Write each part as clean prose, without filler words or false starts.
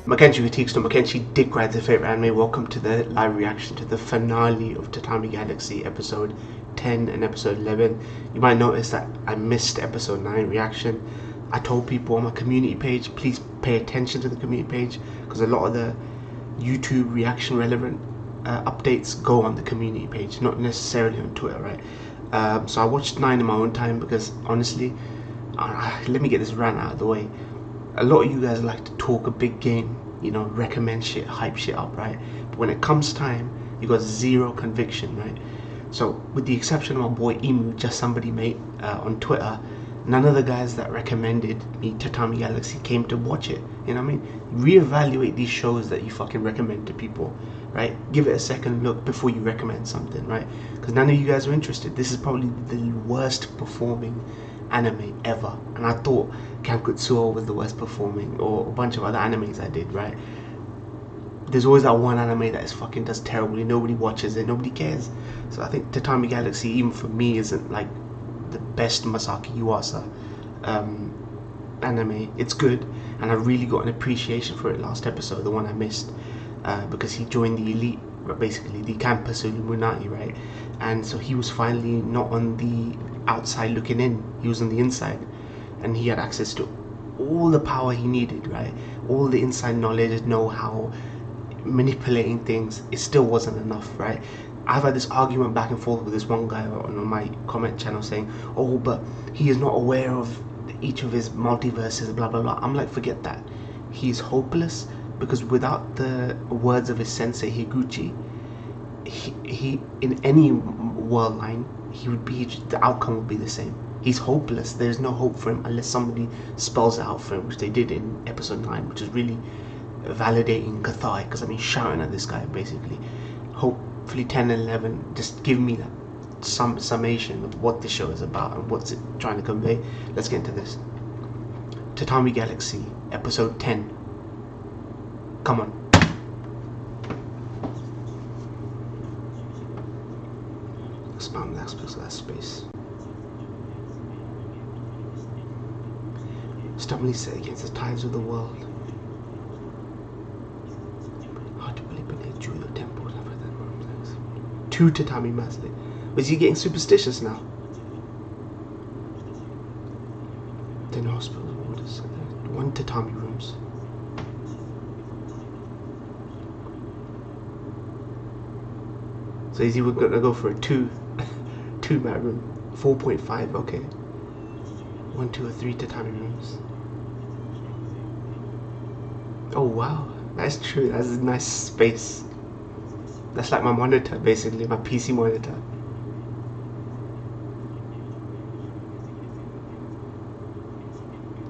Makenchi critiques to Makenchi Dick Rides a favorite anime. Welcome to the live reaction to the finale of Tatami Galaxy episode 10 and episode 11. You might notice that I missed episode 9 reaction. I told people on my community page, please pay attention to the community page, because a lot of the YouTube reaction relevant updates go on the community page, not necessarily on Twitter, right? So I watched 9 in my own time because honestly, let me get this rant out of the way. A lot of you guys like to talk a big game, you know, recommend shit, hype shit up, right? But when it comes time, you got zero conviction, right? So with the exception of my boy Emu, just somebody mate on Twitter, none of the guys that recommended me Tatami Galaxy came to watch it. You know what I mean? Reevaluate these shows that you fucking recommend to people, right? Give it a second look before you recommend something, right? Because none of you guys are interested. This is probably the worst performing anime ever, and I thought Kankutsuo was the worst performing, or a bunch of other animes I did, right? There's always that one anime that is fucking does terribly, nobody watches it, nobody cares. So I think Tatami Galaxy, even for me, isn't like the best Masaki Yuasa anime. It's good, and I really got an appreciation for it last episode, the one I missed, because he joined the elite, basically the campus Illuminati, right? And so he was finally not on the outside looking in, he was on the inside, and he had access to all the power he needed, right? All the inside knowledge, know-how, manipulating things. It still wasn't enough, right? I've had this argument back and forth with this one guy on my comment channel saying, oh, but he is not aware of each of his multiverses, blah blah blah. I'm like, forget that. He is hopeless, because without the words of his sensei Higuchi, he in any world line, he would be, the outcome would be the same. He's hopeless. There's no hope for him unless somebody spells it out for him, which they did in episode 9, which is really validating, cathartic, because I mean, shouting at this guy basically. Hopefully 10 and 11 just give me that summation of what the show is about and what's it trying to convey. Let's get into this. Tatami Galaxy episode 10. Come on. Spam that space. Stubbornly set against the tides of the world. Hard to believe in Judo Temple. Two tatami masters. Was he getting superstitious now? Then hospital orders. 1 tatami rooms. So is he gonna go for a two mat room? 4.5, okay. 1, 2, or 3 tatami rooms. Oh wow, that's true. That's a nice space. That's like my monitor, basically, my PC monitor.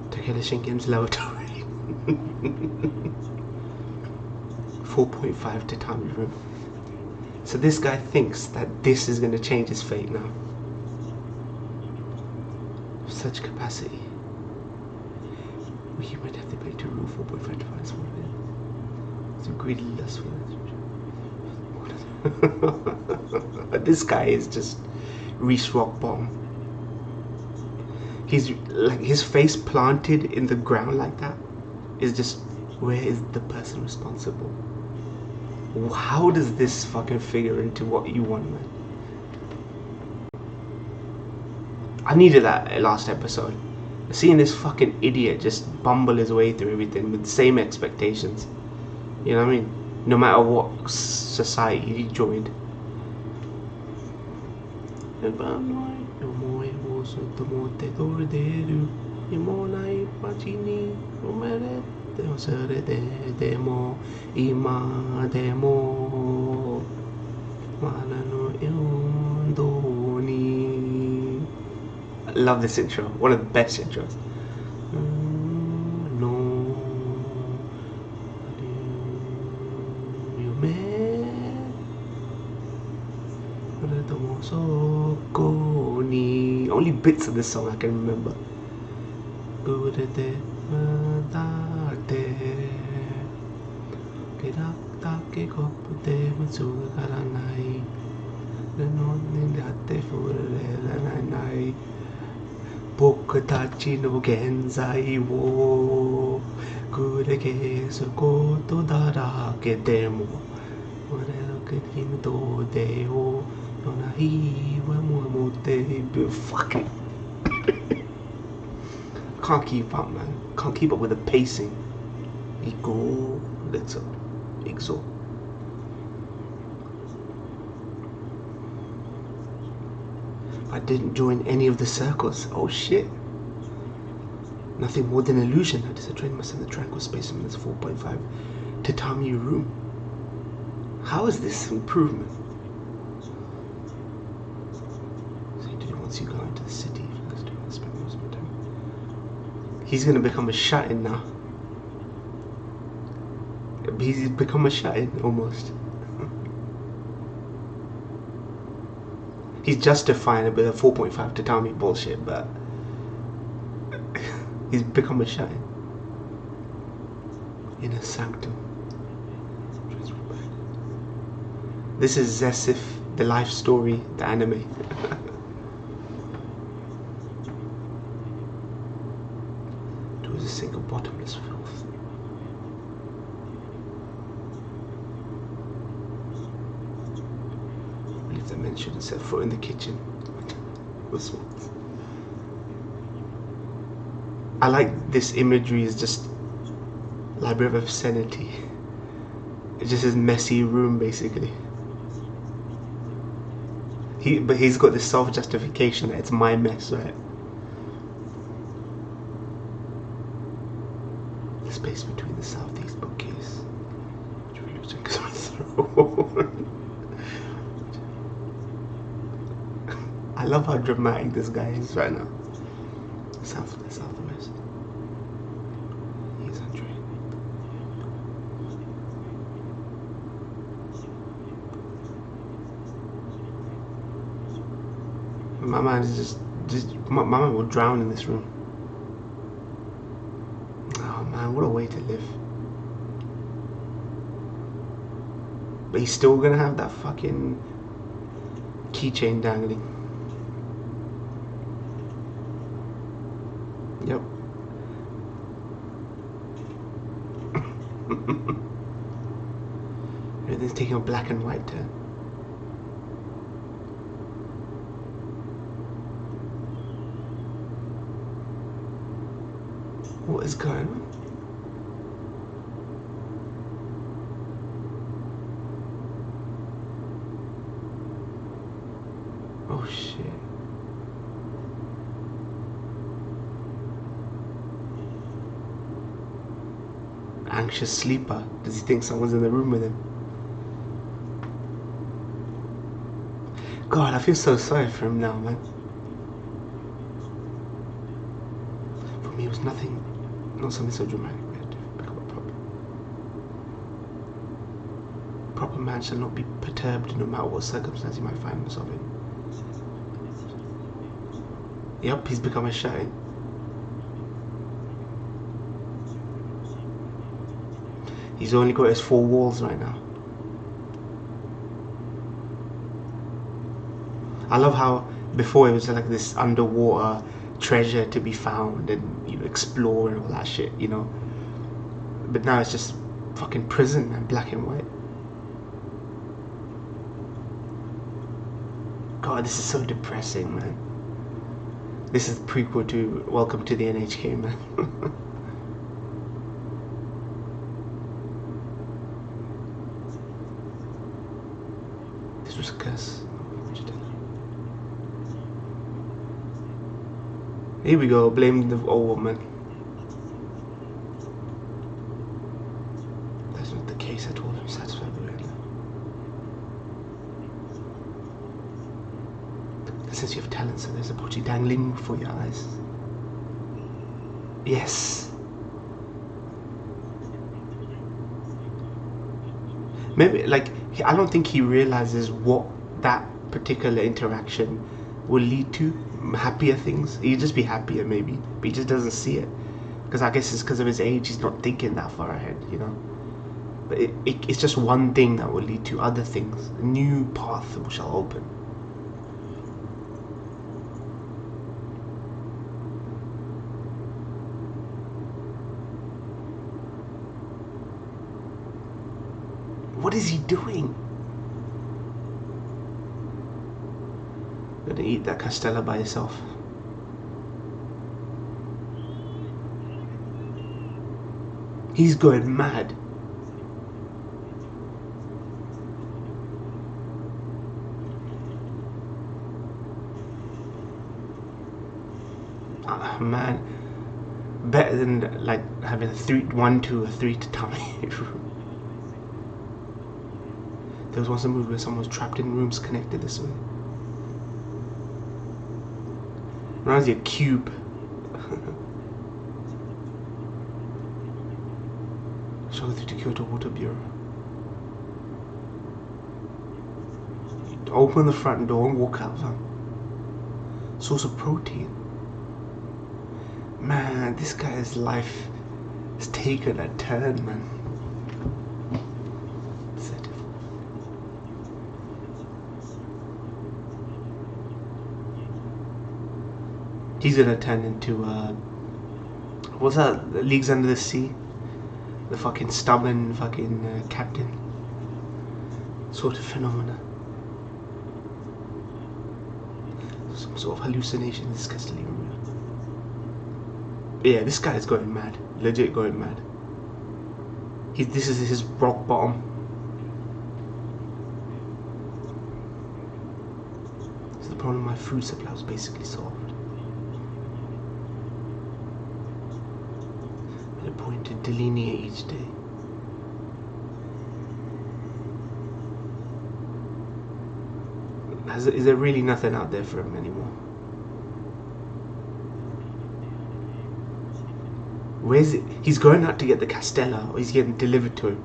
Takeda Shingen's lavatory. 4.5 tatami room. So this guy thinks that this is going to change his fate now. Such capacity. We might have to pay to rule 4.5 to find small bit. So greedy lust for that. This guy is just Reese rock bottom. He's like, his face planted in the ground like that is just, where is the person responsible? How does this fucking figure into what you want, man? I needed that last episode. Seeing this fucking idiot just bumble his way through everything with the same expectations. You know what I mean? No matter what society he joined. I love this intro, one of the best intros. Only bits of this song I can remember. 繰り返すことだらけでも俺の君と出ようような日はもう持っている Fuck it Can't keep up, man. Can't keep up with the pacing. Ego, let's up. Exo. I didn't join any of the circles. Oh shit. Nothing more than illusion. I just trained myself in the tranquil space in this 4.5 tatami room. How is this improvement? So once you go into the city, spend most of my time. He's gonna become a shut-in now. He's become a shut-in almost. He's justifying a bit of 4.5 tatami bullshit, but he's become a shut-in. In a sanctum. This is Zesif, the life story, the anime. Towards a sink of bottomless filth. I believe the men shouldn't set foot in the kitchen. I like this imagery is just Library of Obscenity. It's just his messy room basically. But he's got this self-justification that it's my mess, right? The space between the southeast bookcase, which we lose because of my throne. I love how dramatic this guy is right now. Southwest. He's Andre. My man is just my man will drown in this room. Oh man, what a way to live. But he's still gonna have that fucking keychain dangling. Yep. Everything's taking a black and white turn. What is going on? Oh shit. Anxious sleeper. Does he think someone's in the room with him? God, I feel so sorry for him now, man. For me, it was nothing. Not something so dramatic. We had to become a problem. Proper man shall not be perturbed no matter what circumstance he might find himself in. Yep, he's become a shut-in. He's only got his 4 walls right now. I love how before it was like this underwater treasure to be found and you know explore and all that shit, you know. But now it's just fucking prison and black and white. God, this is so depressing, man. This is the prequel to Welcome to the NHK, man. This was a curse. Here we go, blame the old woman. That's not the case at all, I'm satisfied with it. Since you have talent, so there's a body dangling for your eyes. Yes. Maybe, like, I don't think he realizes what that particular interaction will lead to. Happier things. He'd just be happier maybe, but he just doesn't see it. Because I guess it's because of his age, he's not thinking that far ahead, you know. But it's just one thing that will lead to other things. A new path shall open. What is he doing? Gonna eat that castella by yourself. He's going mad. Man, better than like having a 3-1-2 or 3 Tatami. There was once a movie where someone was trapped in rooms connected this way. Reminds you of Cube. Shall go through to Kyoto Water Bureau. Open the front door and walk out, fam. Source of protein. Man, this guy's life has taken a turn, man. He's gonna turn into what's that? The Leagues Under the Sea, the fucking stubborn fucking captain sort of phenomena. Some sort of hallucination. This guy's still even real. Yeah, this guy is going mad. Legit going mad. This is his rock bottom. So the problem with my food supply was basically solved. At a point to delineate each day. Is there really nothing out there for him anymore? Where's it? He's going out to get the castella, or he's getting delivered to him.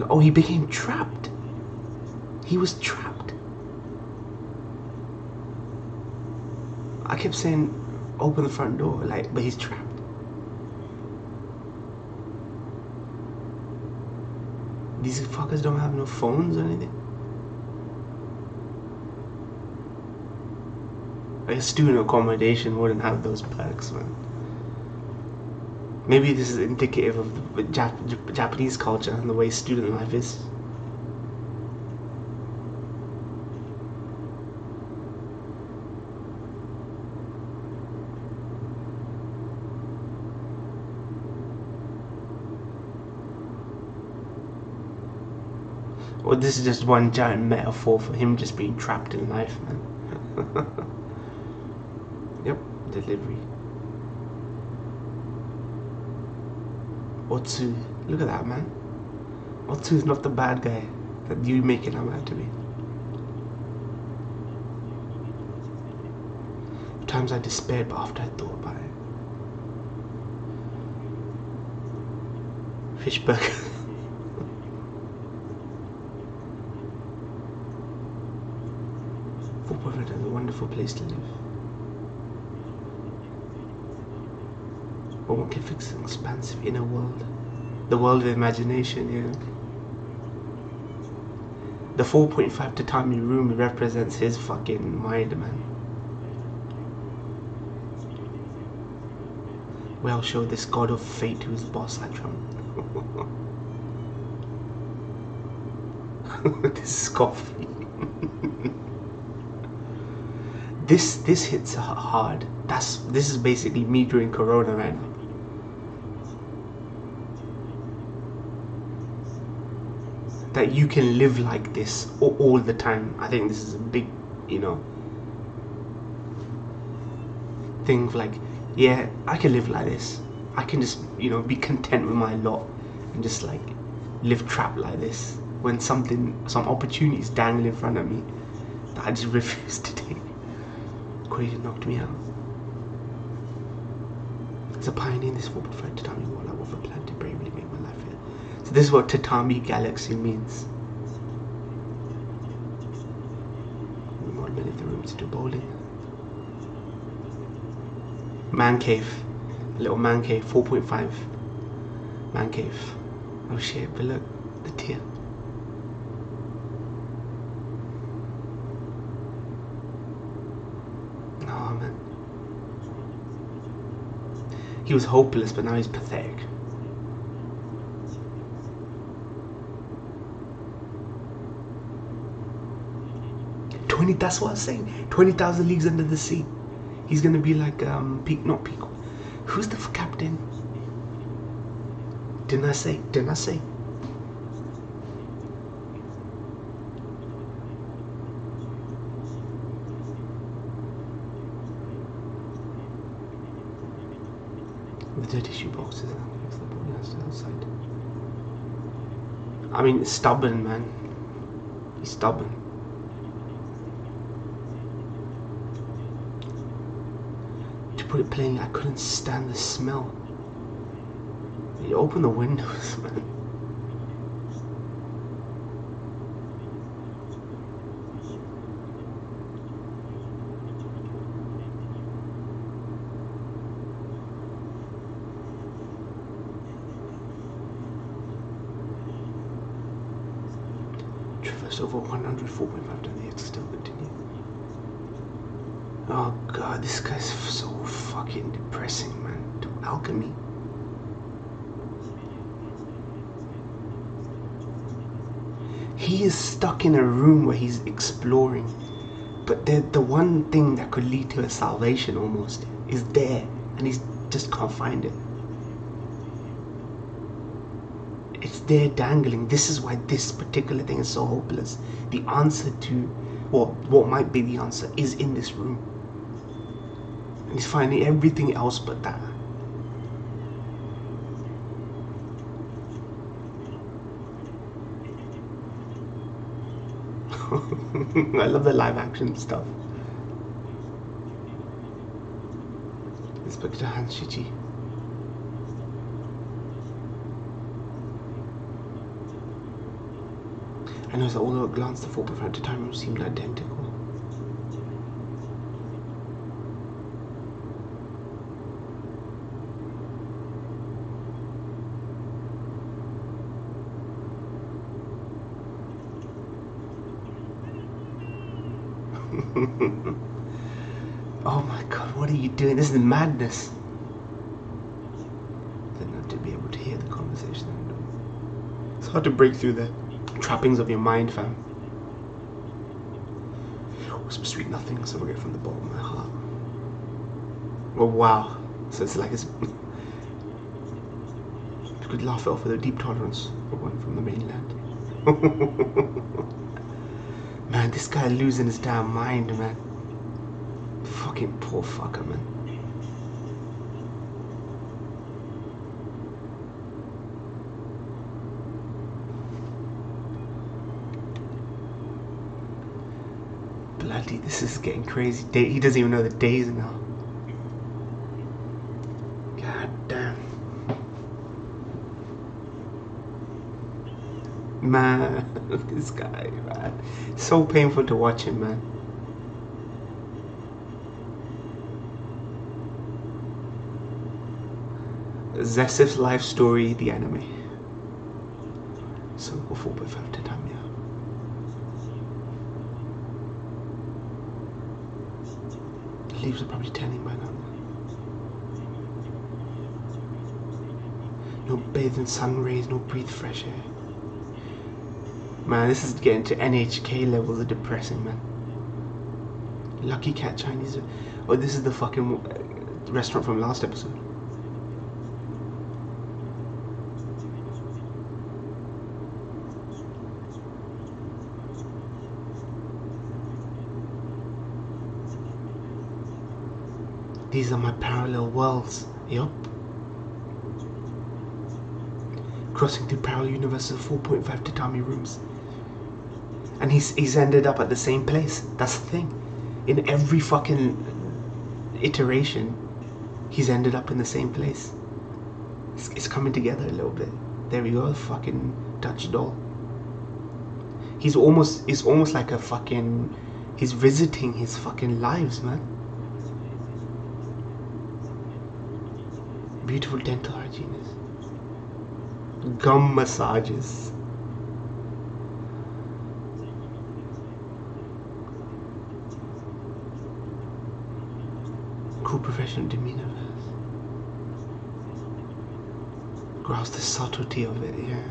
Oh, he became trapped. He was trapped. I kept saying, open the front door, like, but he's trapped. These fuckers don't have no phones or anything. Like a student accommodation wouldn't have those perks, man. Maybe this is indicative of the Japanese culture and the way student life is. Or this is just one giant metaphor for him just being trapped in life, man. Yep, delivery. Otsu, look at that, man. Otsu is not the bad guy that you making him out to be. At times I despaired, but after I thought about it. Fish burger. Is a wonderful place to live. But one can fix an expansive inner world. The world of imagination, yeah. The 4.5 tatami room represents his fucking mind, man. Well, show this god of fate who's the boss Atron. This is coffee. This hits hard. This is basically me during Corona right now. That you can live like this all the time. I think this is a big, thing of like, yeah, I can live like this. I can just, be content with my lot and just like live trapped like this when some opportunities dangle in front of me that I just refuse to take. Equation knocked me out. As a pioneer in this 4.5 tatami world, I offer plan to bravely make my life here. So this is what Tatami Galaxy means. We mod many of the rooms to bowling. Man cave. A little man cave, 4.5. Man cave. Oh shit, but look, the tier. Oh man. He was hopeless, but now he's pathetic. 20, that's what I was saying. 20,000 Leagues Under the Sea. He's gonna be like, not Peak. Who's the captain? Didn't I say? The tissue boxes outside. I mean, it's stubborn, man. He's stubborn. To put it plainly, I couldn't stand the smell. You open the windows, man. Traverse over 100, 4.5 and yet still continue. Oh god, this guy's so fucking depressing, man. To alchemy. He is stuck in a room where he's exploring, but the one thing that could lead to a salvation almost is there, and he just can't find it. It's there dangling. This is why this particular thing is so hopeless. The answer to, well, what might be the answer is in this room. And he's finding everything else but that. I love the live action stuff. Inspector Hanshichi. I noticed that although at glance the 4.5 Tatami seemed identical. Oh my god, what are you doing? This is madness. Then not to be able to hear the conversation. It's hard to break through the trappings of your mind, fam. Whisper sweet nothing, so forget from the bottom of my heart. Oh wow. So it's like it's you could laugh it off with a deep tolerance for one from the mainland. Man, this guy losing his damn mind, man. Fucking poor fucker, man. Bloody, this is getting crazy. He doesn't even know the days now. God damn. Man, look at this guy, man. It's so painful to watch him, man. Zessif's life story, the anime. So 4.5 Tatami. The leaves are probably turning by now. No bathe in sun rays, no breathe fresh air. Man, this is getting to NHK levels of depressing, man. Lucky Cat Chinese. Oh, this is the fucking restaurant from last episode. These are my parallel worlds. Yup. Crossing through parallel universes, 4.5 Tatami rooms. And he's ended up at the same place. That's the thing. In every fucking iteration, he's ended up in the same place. It's coming together a little bit. There we go, the fucking Dutch doll. It's almost like a fucking, he's visiting his fucking lives, man. Beautiful dental hygienist. Gum massages. Cool professional demeanor. Grasp the subtlety of it, yeah.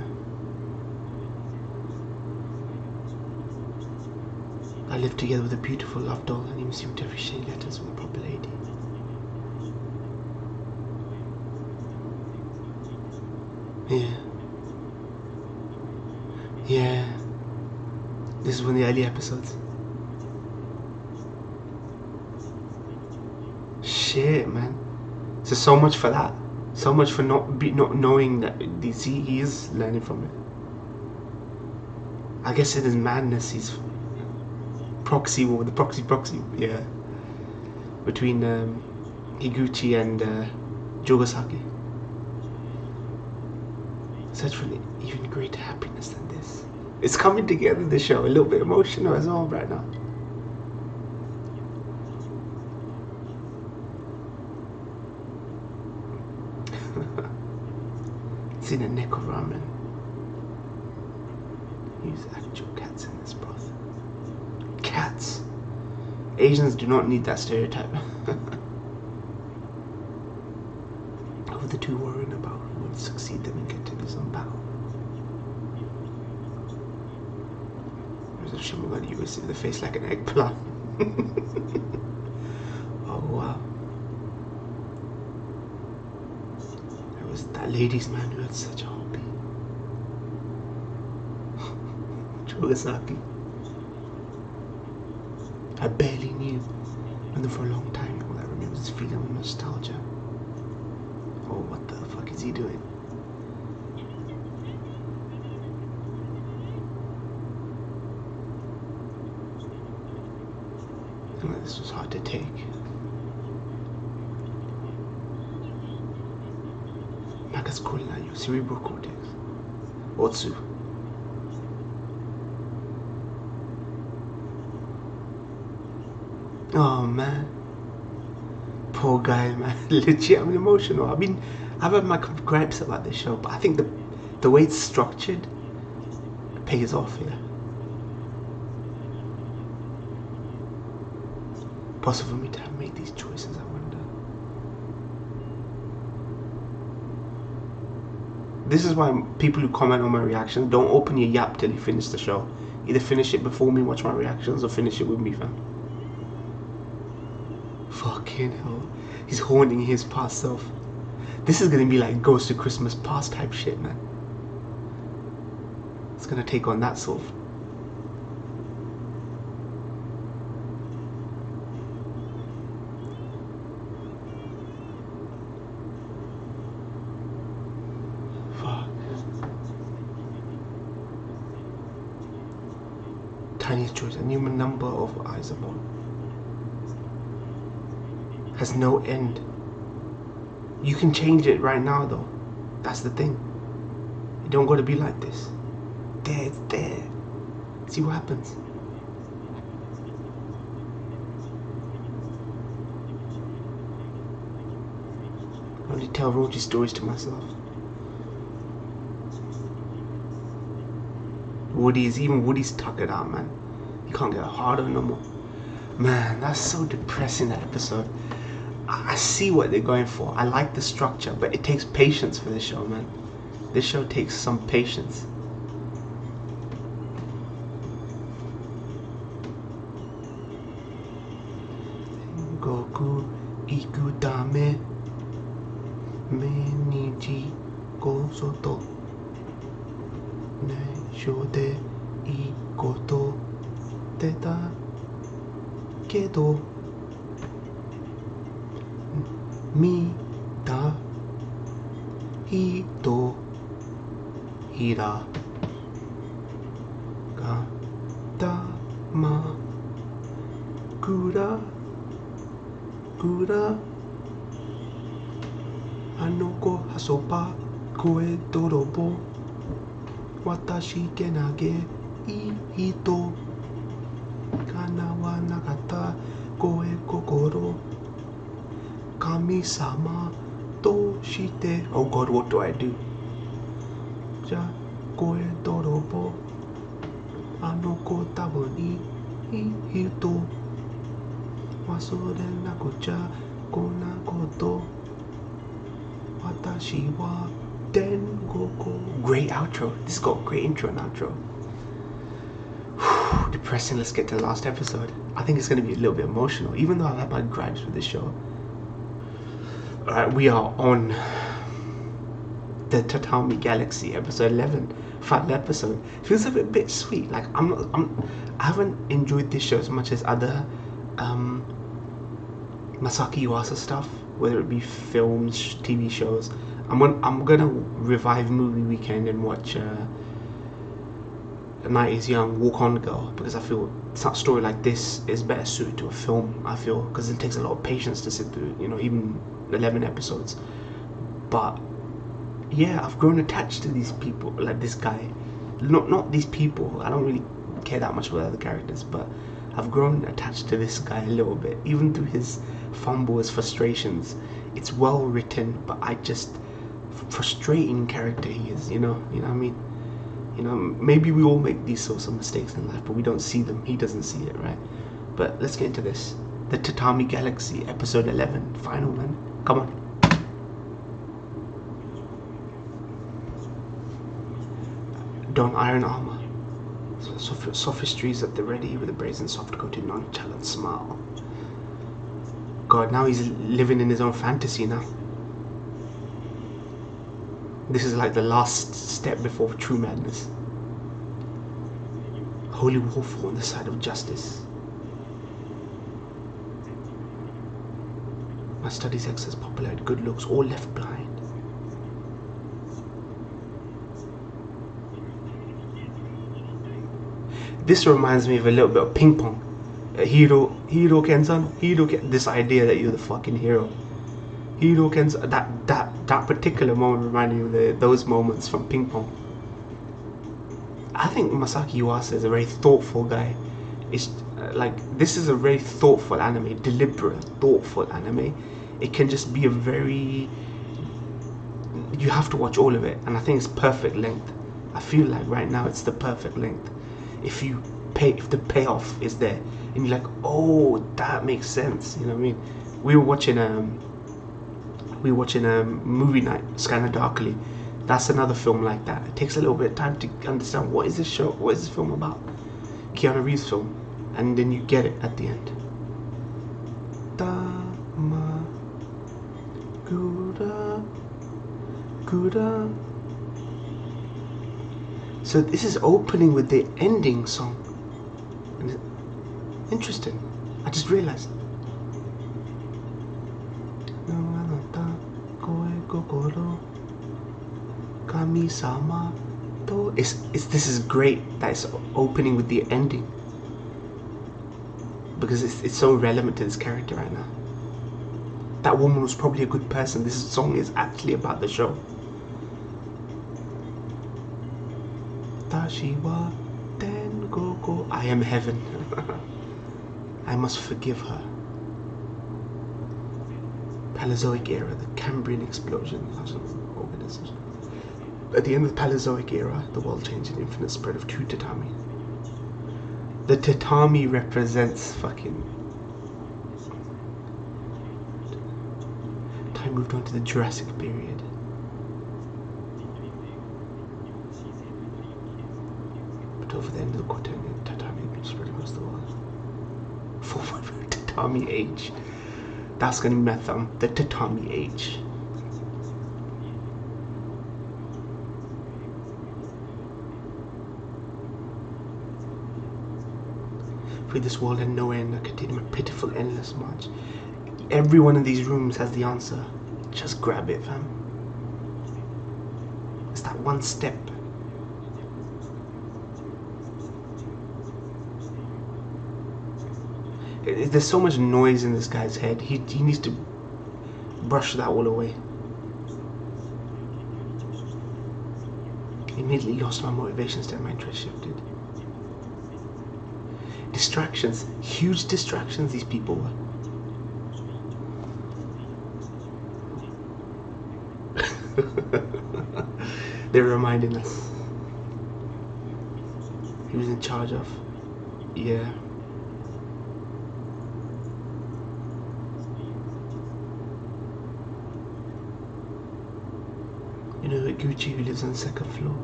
I lived together with a beautiful love doll and he received every shade letters from the proper lady. Yeah. Yeah. This is one of the early episodes. Shit, man. So much for that. So much for not knowing that he is learning from it. I guess it is madness. He's proxy war, the proxy, yeah. Between Higuchi and Jogasaki. Such an even greater happiness than this. It's coming together, the show. A little bit emotional as well right now. It's in a neck of ramen. Use actual cats in this broth. Cats. Asians do not need that stereotype. Of the two worrying about who will succeed them and get to this battle. There's a Shimogani you will see the face like an eggplant. Oh wow. There was that ladies man who had such a hobby. Jogasaki. I barely knew, and then for a long time all I remember is this feeling of nostalgia. Oh, what the fuck is he doing? And this was hard to take. Maka's calling at you, cerebral cortex. Otsu. Oh man, poor guy, man. Legit, I'm emotional. I've had my gripes about this show, but I think the way it's structured pays off here. Possible for me to have made these choices, I wonder. This is why people who comment on my reactions, don't open your yap till you finish the show. Either finish it before me, watch my reactions, or finish it with me, fam. Fucking hell. He's haunting his past self. This is gonna be like Ghost of Christmas Past type shit, man. It's gonna take on that sort of... Fuck. Tiniest choice. A new number of eyes upon. Has no end. You can change it right now though. That's the thing. You don't gotta be like this. There, it's there. See what happens. I only tell Roji stories to myself. Woody's tuckered out, man. He can't get harder no more. Man, that's so depressing, that episode. I see what they're going for. I like the structure, but it takes patience for this show, man. This show takes some patience. Goku ikutame meniji go soto neisho de ikoto teta kedo Mita Hito Hira Gatama Kura Anoko Hasopa Koe Dorobo Watashi Kenage I Hito Kanawa Nagata Koe Kokoro Kami-sama Toshite. Oh God, what do I do? Ja koe dorobo Anoko tabuni hito Wasore nakucha kona koto Watashi wa Dengoko. Great outro. This got great intro and outro. depressing. Let's get to the last episode. I think it's going to be a little bit emotional, even though I've had my gripes with this show. Alright, we are on the Tatami Galaxy, episode 11. Final episode. Feels a bit bittersweet. Like I haven't enjoyed this show as much as other Masaki Yuasa stuff, whether it be films, TV shows. I'm gonna revive Movie Weekend and watch Night is Young, Walk On Girl, because I feel a story like this is better suited to a film. I feel, because it takes a lot of patience to sit through, you know, even 11 episodes. But yeah, I've grown attached to these people, like this guy. Not these people. I don't really care that much about other characters, but I've grown attached to this guy a little bit, even through his fumble, his frustrations. It's well written, but I just frustrating character he is. You know what I mean. You know, maybe we all make these sorts of mistakes in life, but we don't see them. He doesn't see it, right? But let's get into this. The Tatami Galaxy, episode 11, final, man. Come on. Don Iron Armor. Sophistries at the ready with a brazen soft-coated nonchalant smile. God, now he's living in his own fantasy now. This is like the last step before true madness. Holy warfare on the side of justice. My studies excess, popularity, good looks, all left blind. This reminds me of a little bit of ping pong. Hero Kensan, this idea that you're the fucking hero. Hero Kensan, that particular moment reminded me of those moments from ping pong. I think Masaki Yuasa is a very thoughtful guy. It's like, this is a very thoughtful anime, deliberate, thoughtful anime. It can just be a very, you have to watch all of it, and I think it's perfect length. I feel like right now it's the perfect length. If the payoff is there, and you're like, oh, that makes sense. You know what I mean? We were watching a movie night, Scanner Darkly. That's another film like that. It takes a little bit of time to understand what is this show, what is this film about. Keanu Reeves film, and then you get it at the end. Dama Gura Gura. So this is opening with the ending song. And interesting. I just realized. Kami-sama. This is great that it's opening with the ending, because it's so relevant to this character right now. That woman was probably a good person. This song is actually about the show. Tashiwa Den Gogo. I am heaven. I must forgive her. Paleozoic era, the Cambrian explosion. Organisms. At the end of the Paleozoic era, the world changed an infinite spread of two tatami. The tatami represents fucking... Time moved on to the Jurassic period. But over the end of the Quaternion, tatami spread across the world. Forward tatami age. That's gonna be my thumb. The tatami age. For this world had no end, I continue my pitiful, endless march. Everyone in these rooms has the answer. Just grab it, fam. It's that one step. There's so much noise in this guy's head. He needs to brush that all away. Immediately lost my motivations there, my interest shifted. Distractions, huge distractions these people were. They're reminding us. He was in charge of. Yeah. You know that Gucci who lives on the second floor?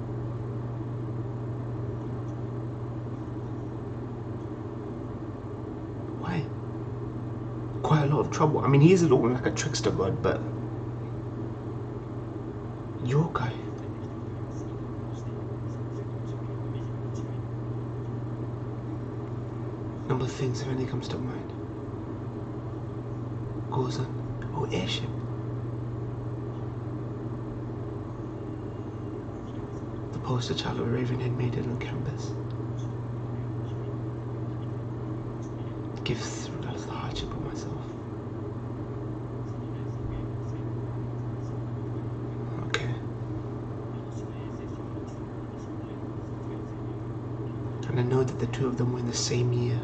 of trouble. I mean, he's a little like a trickster god, but your guy. Number of things if any comes to mind. Goes on. Oh, airship. The poster child of a raven-head maiden on canvas. Gives regards the hardship of myself. Okay. And I know that the two of them were in the same year.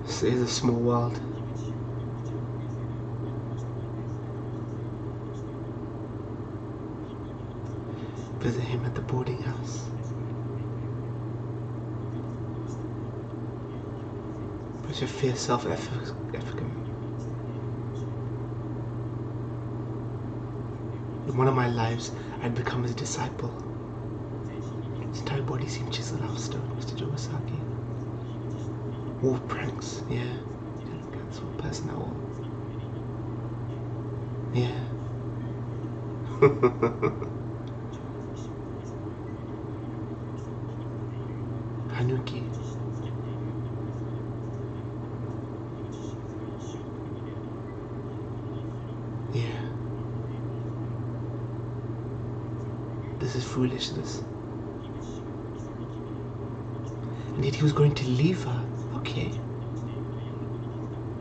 This is a small world. Visit him at the boarding house. But your fierce self-efficacy. In one of my lives, I'd become his disciple. His entire body seemed chiseled out of stone, Mr. Jawasaki. All pranks, yeah. That sort of person at all. Yeah. Hanuki. Yeah. This is foolishness. And yet he was going to leave her. Okay.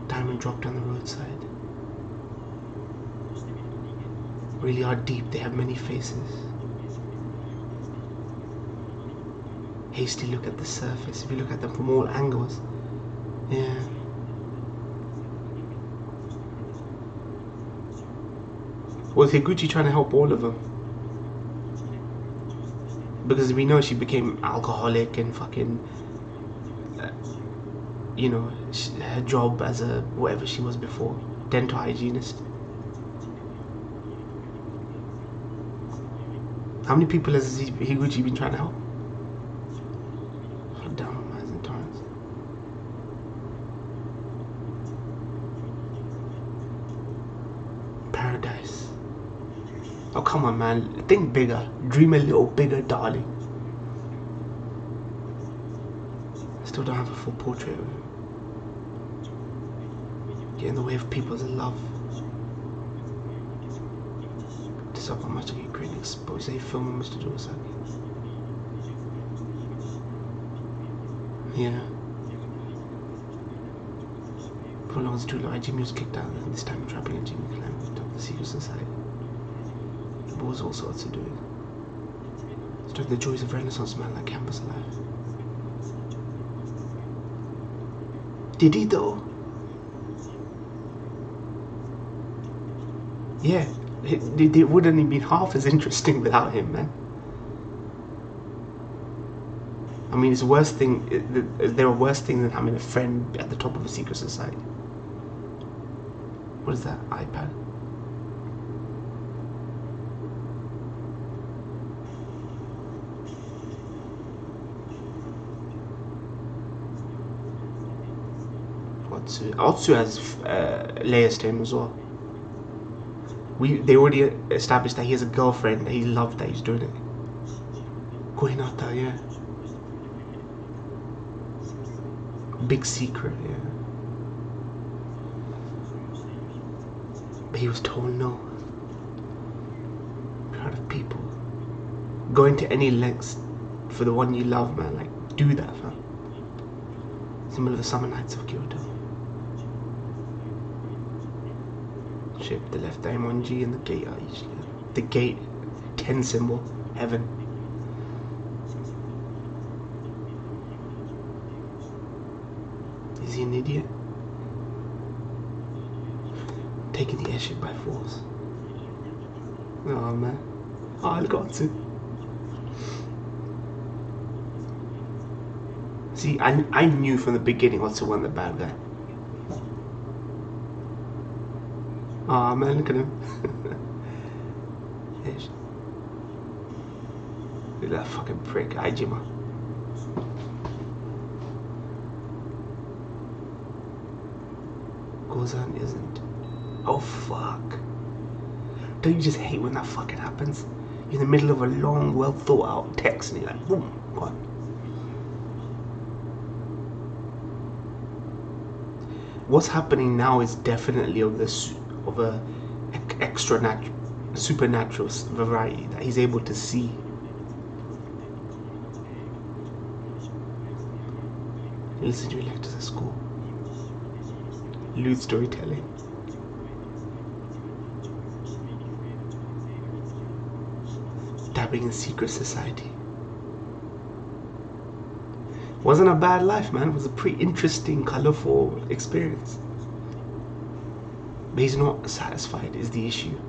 Diamond dropped on the roadside. Really are deep, they have many faces. Hasty look at the surface, if you look at them from all angles. Yeah. Was Higuchi trying to help all of them? Because we know she became alcoholic and fucking, you know, her job as a whatever she was before, dental hygienist. How many people has Higuchi been trying to help? Down lines and torrents. Paradise. Oh come on, man! Think bigger. Dream a little bigger, darling. Still don't have a full portrait of him. Get in the way of people's love. This up how much of your great expose film, Mr. Jawasaki. Yeah. For long as too long, Jimmy was kicked out, and this time trapping and Jimmy climbed on top of the secret society. There was all sorts to do. Struck the joys of Renaissance man like campus life. Did he though? Yeah, it wouldn't have been half as interesting without him, man. I mean, it's worse thing. There are worse things than having a friend at the top of a secret society. What is that? iPad? Otsu has layers to him as well. They already established that he has a girlfriend that he loved that he's doing it. Kohinata, yeah. Big secret, yeah. But he was told no. Proud of people. Going to any lengths for the one you love, man. Like, do that, fam. Symbol of the summer nights of Kyoto. Ship, the left Diamond-G and the gate are each. The gate, 10 symbol, heaven. Is he an idiot? Taking the airship by force. Oh man. Oh, I got to. See, I knew from the beginning what's the one the bad guy. Oh man, look at him. Look at that fucking prick, Aijima. goes on isn't. Oh fuck. Don't you just hate when that fucking happens? You're in the middle of a long, well thought out text and you're like, boom, gone. What's happening now is definitely of a supernatural variety that he's able to see. Listen to lectures at school. Lewd storytelling. Dabbing in secret society. Wasn't a bad life, man. It was a pretty interesting, colourful experience. But he's not satisfied is the issue.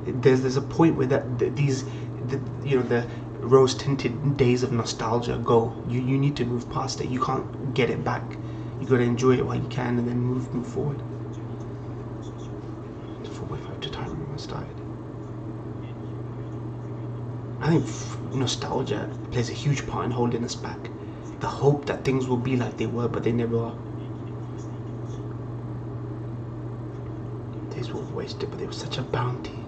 There's a point where the rose-tinted days of nostalgia go. You need to move past it. You can't get it back. You gotta enjoy it while you can and then move forward. 4.5 to time when I started. I think nostalgia plays a huge part in holding us back. The hope that things will be like they were, but they never are. Days were wasted, but they were such a bounty.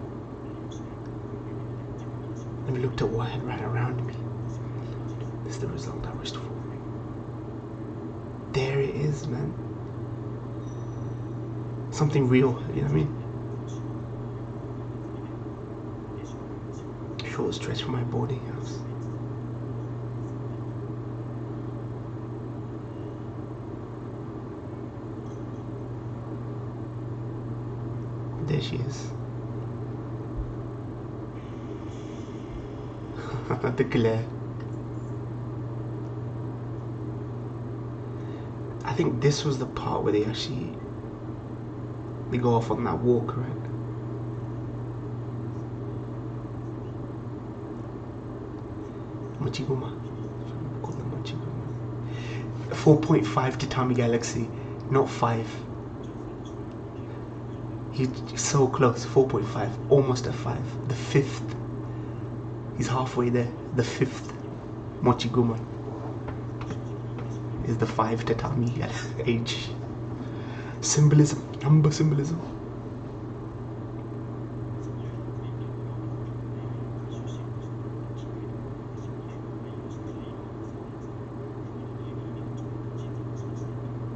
And looked at what had ran around me. This is the result I wished for. There it is, man. Something real, you know what I mean? Short stretch from my boarding house. There she is. The glare. I think this was the part where they go off on that walk, right? Mochiguma. 4.5 Tatami Galaxy, not 5. He's so close. 4.5, almost a 5. The 5th. He's halfway there. The 5th Mochiguma is the 5 Tatami age. Symbolism, number symbolism.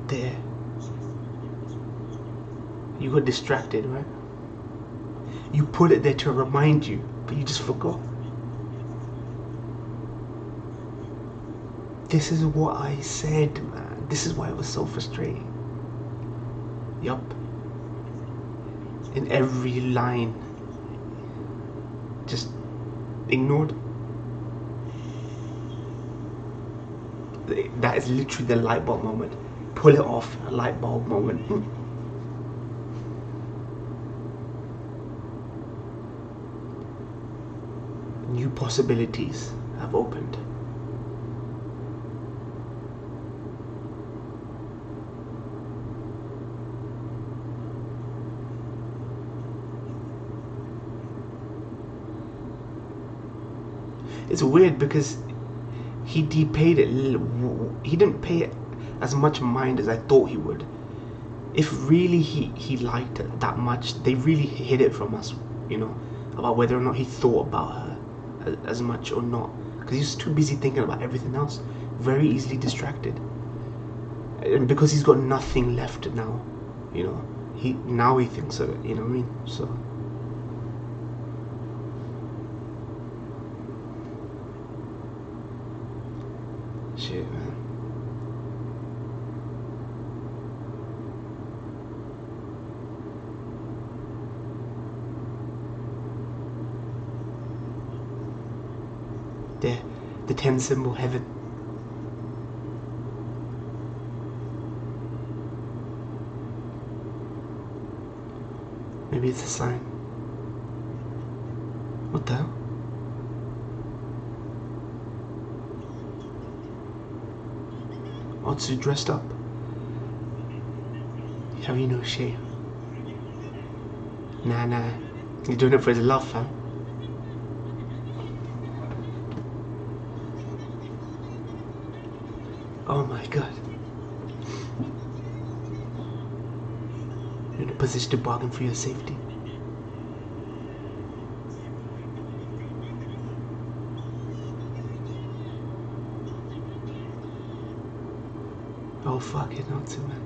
There. You got distracted, right? You put it there to remind you, but you just forgot. This is what I said, man. This is why it was so frustrating. Yup. In every line. Just ignored. That is literally the light bulb moment. Pull it off, a light bulb moment. New possibilities have opened. It's weird because he paid it. He didn't pay it as much mind as I thought he would. If really he liked it that much, they really hid it from us, you know, about whether or not he thought about her as much or not, because he's too busy thinking about everything else, very easily distracted. And because he's got nothing left now, you know, now he thinks of it, you know what I mean? So shit, man. There, the 10 symbol heaven. Maybe it's a sign. What the hell? Otsu dressed up. Have you no shame? Nah. He's doing it for his love, fam. Oh my god. position to bargain for your safety. Oh fuck it, not too man.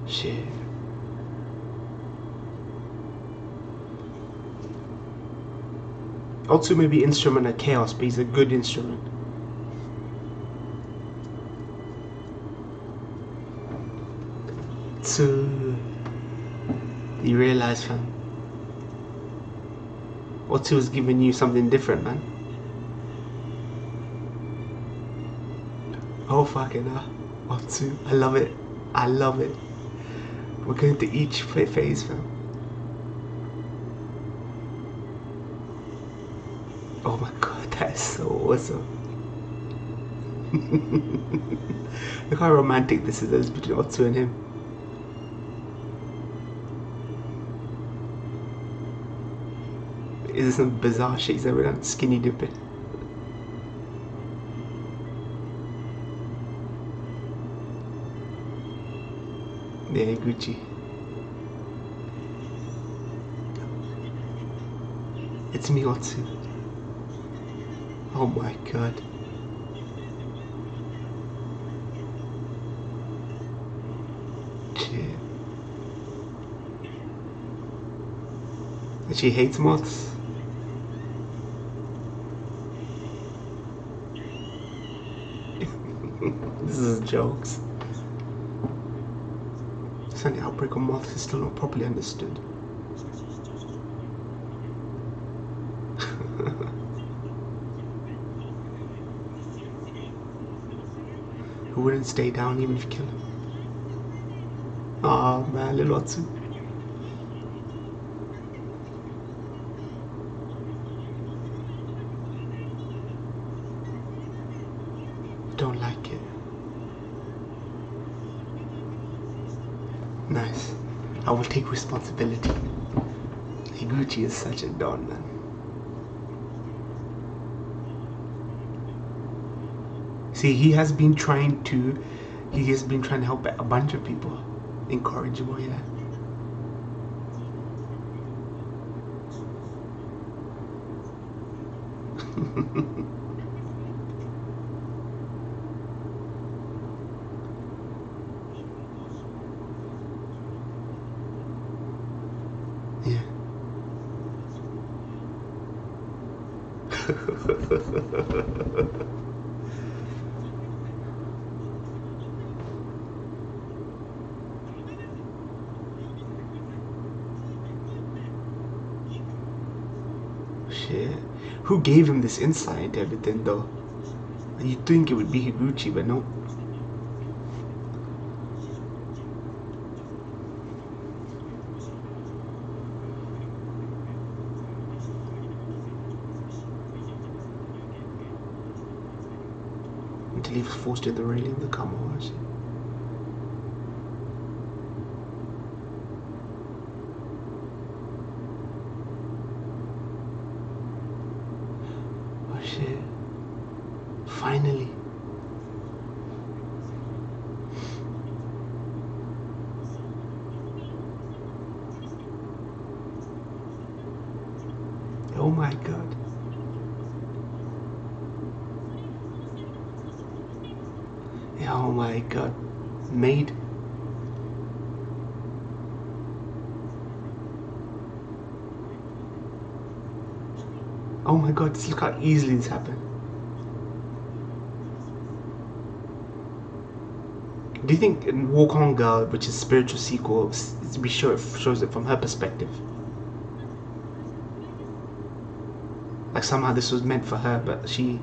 Shit. Also maybe instrument of chaos, but he's a good instrument. So you realize, fam, Otsu was giving you something different, man. Oh fucking hell, Otsu, I love it. I love it. We're going to each phase, fam. Oh my god, that is so awesome. Look how romantic this is between Otsu and him. Is this some bizarre shit he's ever done? Skinny dipping. Yeah, Gucci. It's me, Otsu. Oh my god. Shit. And she hates moths. This is jokes. The outbreak of moths is still not properly understood. Who wouldn't stay down even if you kill him? Oh man, little Otsu. Don't like it. Nice. I will take responsibility. Higuchi is such a don, man. See, he has been trying to help a bunch of people. Incorrigible, yeah. Yeah. Shit. Who gave him this insight into everything though? You'd think it would be Higuchi, but no. Until he was forced to the railing of the Kamawashi. Oh shit. Finally. Oh my god. Oh my god. Made. Oh my god, just look how easily this happened. Do you think in Walk On Girl, which is spiritual sequel, shows it from her perspective? Like somehow this was meant for her, but she...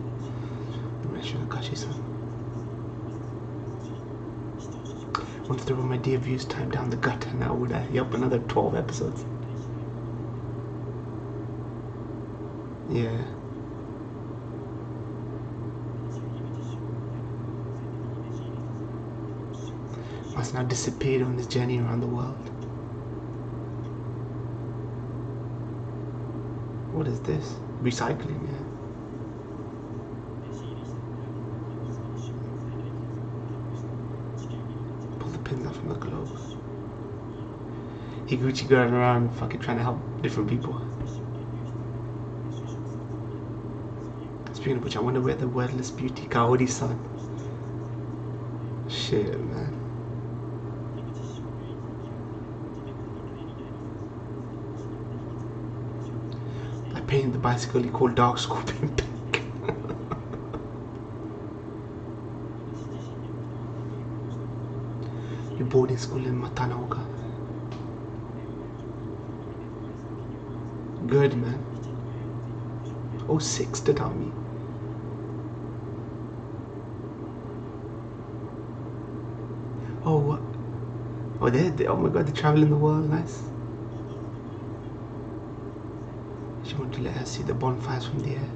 Once there were my dear views timed down the gutter, now would I? Yup, another 12 episodes. Yeah. Must now disappeared on his journey around the world. What is this? Recycling, yeah. Pull the pins out from the globe. Higuchi going around fucking trying to help different people. Speaking of which, I wonder where the wordless beauty Kaori's son. Shit, man. I painted the bicycle he called Dark Scorpion pink. You boarding school in Matanaoka. Good, man. 06 Tatami. Oh, what? Oh, oh my god, they're traveling the world. Nice. She wanted to let her see the bonfires from the air.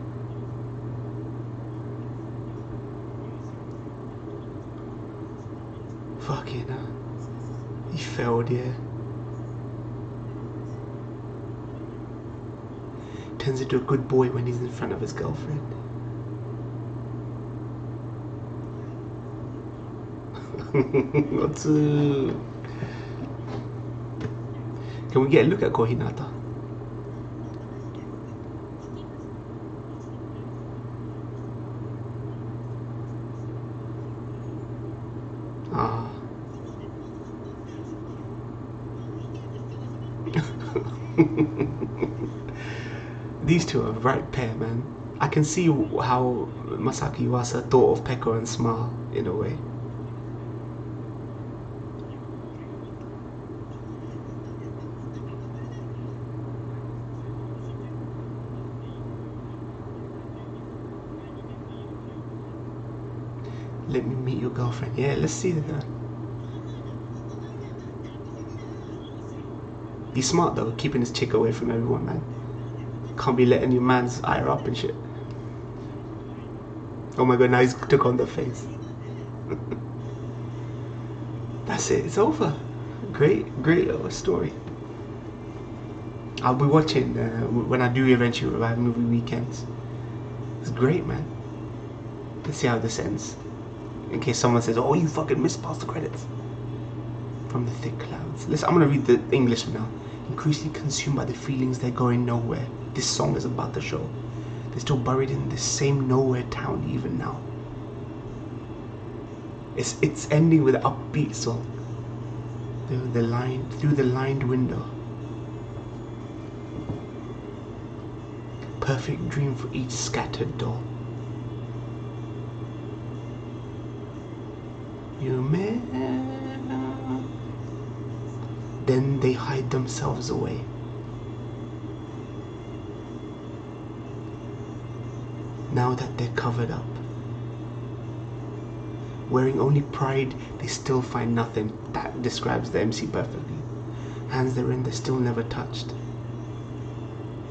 Fucking hell. He failed, yeah. Turns into a good boy when he's in front of his girlfriend. What's up? Can we get a look at Kohinata? Ah. These two are a right pair, man. I can see how Masaki Yuasa thought of Peko and Smile in a way. Let me meet your girlfriend. Yeah, let's see that. He's smart though, keeping his chick away from everyone, man. Can't be letting your man's eye her up and shit. Oh my god, now he's took on the face. That's it, it's over. Great little story. I'll be watching when I do eventually revive movie weekends. It's great, man. Let's see how this ends. In case someone says, oh, you fucking missed past the credits. From the thick clouds. Listen, I'm gonna read the English now. Increasingly consumed by the feelings they're going nowhere. This song is about to show. They're still buried in this same nowhere town even now. It's ending with an upbeat song. Through the lined window. Perfect dream for each scattered doll. You may. Then they hide themselves away. Now that they're covered up, wearing only pride, they still find nothing. That describes the MC perfectly. Hands they're in, they're still never touched.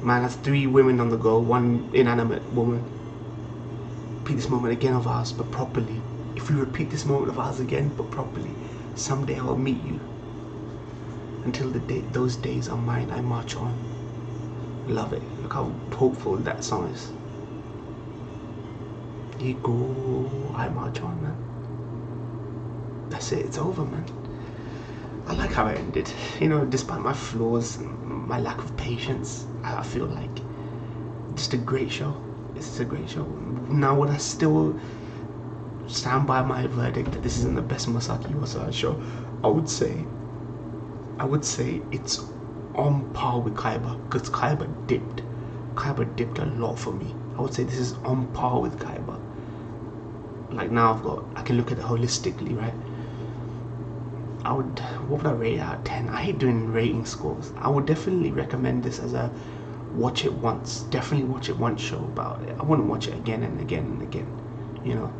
Man, that's 3 women on the go, 1 inanimate woman. Repeat this moment again of ours, but properly. If we repeat this moment of ours again, but properly, someday I will meet you. Until those days are mine, I march on. Love it. Look how hopeful that song is. You go, I march on, man. That's it, it's over, man. I like how it ended. You know, despite my flaws, my lack of patience, I feel like just a great show. It's just a great show. Now, would I still stand by my verdict that this isn't the best Masaki Yuasa show? I would say it's on par with Kaiba, because Kaiba dipped a lot for me. I would say this is on par with Kaiba. Like now I can look at it holistically, right? What would I rate out of 10? I hate doing rating scores. I would definitely recommend this as a watch it once, definitely watch it once show, but I wouldn't watch it again and again and again, you know?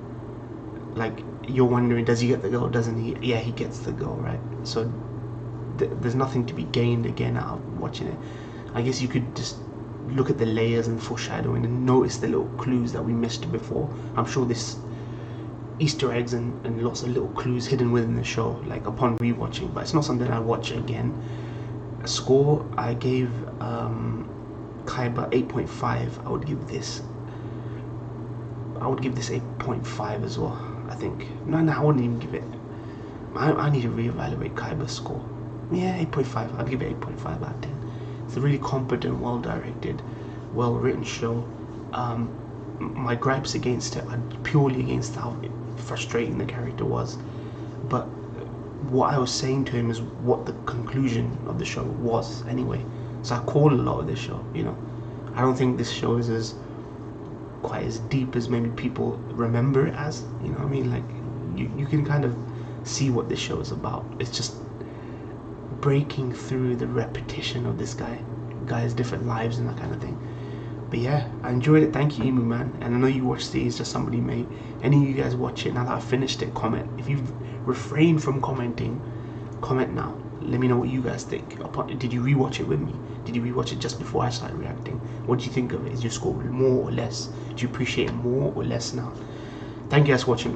Like, you're wondering, does he get the girl, doesn't he? Yeah, he gets the girl, right? So there's nothing to be gained again out of watching it. I guess you could just look at the layers and foreshadowing and notice the little clues that we missed before. I'm sure there's Easter eggs and lots of little clues hidden within the show, like upon rewatching, but it's not something I watch again. A score, I gave Kaiba 8.5. I would give this 8.5 as well. I think no, I wouldn't even give it. I need to reevaluate Kaiba's score. Yeah, 8.5. I'd give it 8.5 out of 10. It's a really competent, well directed, well written show. My gripes against it are purely against how frustrating the character was, but what I was saying to him is what the conclusion of the show was anyway. So I call a lot of this show, you know. I don't think this show is quite as deep as maybe people remember it as, you know what I mean? Like you can kind of see what this show is about. It's just breaking through the repetition of this guy's different lives and that kind of thing. But yeah, I enjoyed it. Thank you, Emu Man. And I know you watched it. It's just somebody made. Any of you guys watch it now that I finished it? Comment. If you've refrained from commenting, comment now. Let me know what you guys think. Did you rewatch it with me? Did you rewatch it just before I started reacting? What did you think of it? Is your score more or less? Do you appreciate it more or less now? Thank you guys for watching.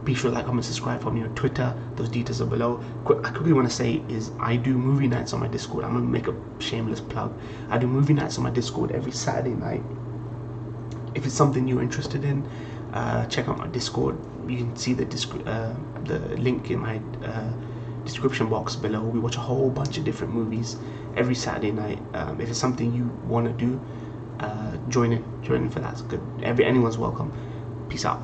Be sure to like, comment, subscribe. Follow me on Twitter. Those details are below. I quickly want to say is I do movie nights on my Discord. I'm going to make a shameless plug. I do movie nights on my Discord every Saturday night. If it's something you're interested in, check out my Discord. You can see the link in my description box below. We watch a whole bunch of different movies every Saturday night. If it's something you want to do, join in for that. It's good. Anyone's welcome. Peace out.